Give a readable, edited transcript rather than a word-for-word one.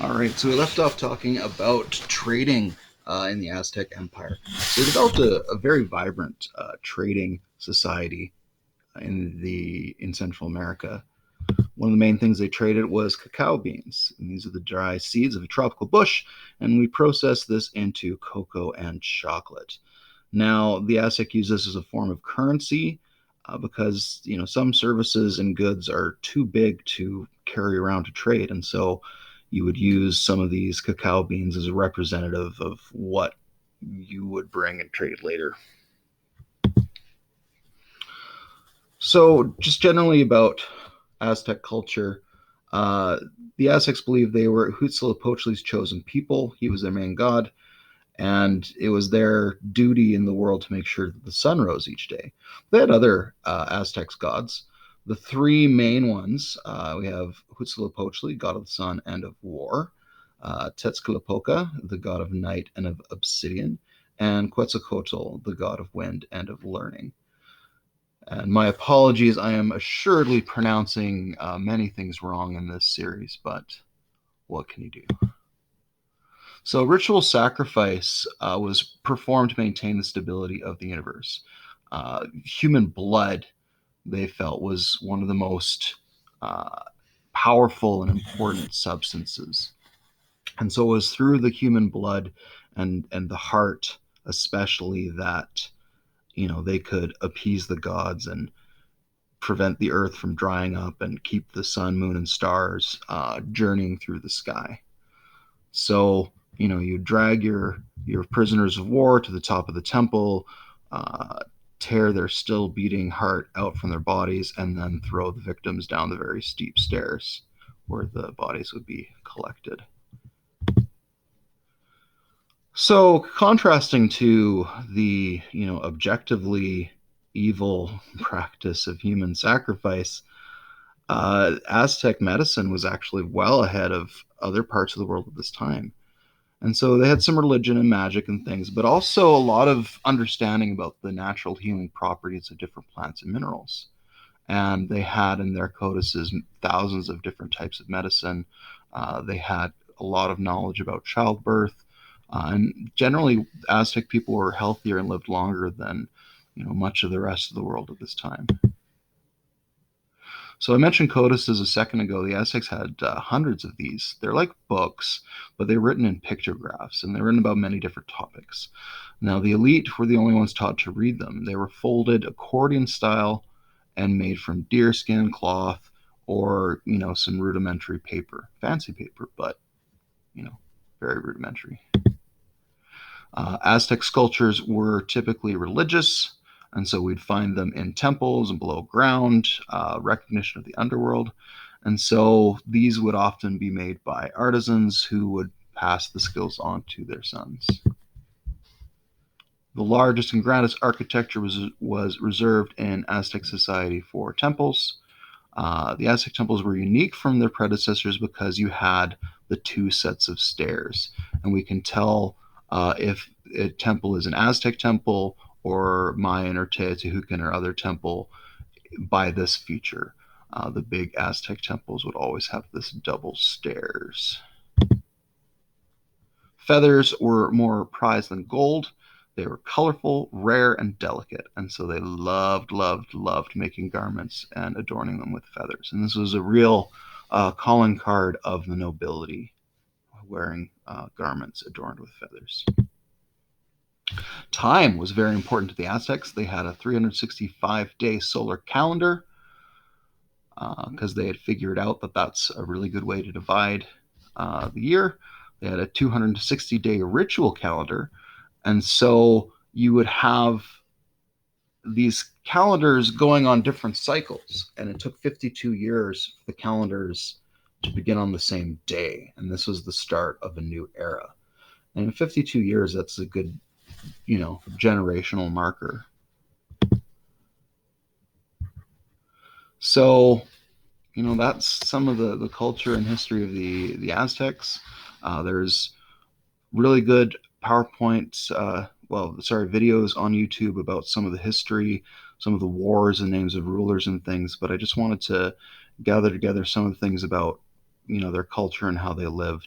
All right, so we left off talking about trading in the Aztec Empire. So they developed a very vibrant trading society in Central America. One of the main things they traded was cacao beans, and these are the dry seeds of a tropical bush, and we process this into cocoa and chocolate. Now, the Aztec used this as a form of currency because some services and goods are too big to carry around to trade, and so you would use some of these cacao beans as a representative of what you would bring and trade later. So, just generally about Aztec culture, uh, the Aztecs believed they were Huitzilopochtli's chosen people. He was their main god, and it was their duty in the world to make sure that the sun rose each day. They had other Aztecs gods. The three main ones we have Huitzilopochtli, god of the sun and of war, Tezcatlipoca, the god of night and of obsidian, and Quetzalcoatl, the god of wind and of learning. And my apologies, I am assuredly pronouncing many things wrong in this series, but what can you do? So, ritual sacrifice was performed to maintain the stability of the universe. Human blood, they felt, was one of the most uh, powerful and important substances. And so, it was through the human blood and the heart, especially, that they could appease the gods and prevent the earth from drying up and keep the sun, moon, and stars journeying through the sky. So, you drag your prisoners of war to the top of the temple, uh, tear their still beating heart out from their bodies, and then throw the victims down the very steep stairs where the bodies would be collected. So, contrasting to the objectively evil practice of human sacrifice, Aztec medicine was actually well ahead of other parts of the world at this time. And so they had some religion and magic and things, but also a lot of understanding about the natural healing properties of different plants and minerals. And they had in their codices thousands of different types of medicine. They had a lot of knowledge about childbirth. And generally, Aztec people were healthier and lived longer than much of the rest of the world at this time. So I mentioned codices a second ago. The Aztecs had hundreds of these. They're like books, but they're written in pictographs, and they're written about many different topics. Now, the elite were the only ones taught to read them. They were folded accordion style and made from deerskin, cloth, or some rudimentary paper, fancy paper, but very rudimentary. Aztec sculptures were typically religious, and so we'd find them in temples and below ground, recognition of the underworld. And so these would often be made by artisans who would pass the skills on to their sons. The largest and grandest architecture was reserved in Aztec society for temples. The Aztec temples were unique from their predecessors because you had the two sets of stairs. And we can tell if a temple is an Aztec temple or Mayan or Teotihuacan or other temple by this feature. The big Aztec temples would always have this double stairs. Feathers were more prized than gold. They were colorful, rare, and delicate, and so they loved, loved, loved making garments and adorning them with feathers. And this was a real calling card of the nobility, wearing garments adorned with feathers. Time was very important to the Aztecs. They had a 365-day solar calendar because they had figured out that that's a really good way to divide the year. They had a 260-day ritual calendar, and so you would have these calendars going on different cycles, and it took 52 years for the calendars to begin on the same day, and this was the start of a new era. And in 52 years, that's a good, generational marker. So, that's some of the culture and history of the Aztecs. There's really good PowerPoints, videos on YouTube about some of the history, some of the wars and names of rulers and things. But I just wanted to gather together some of the things about, their culture and how they lived.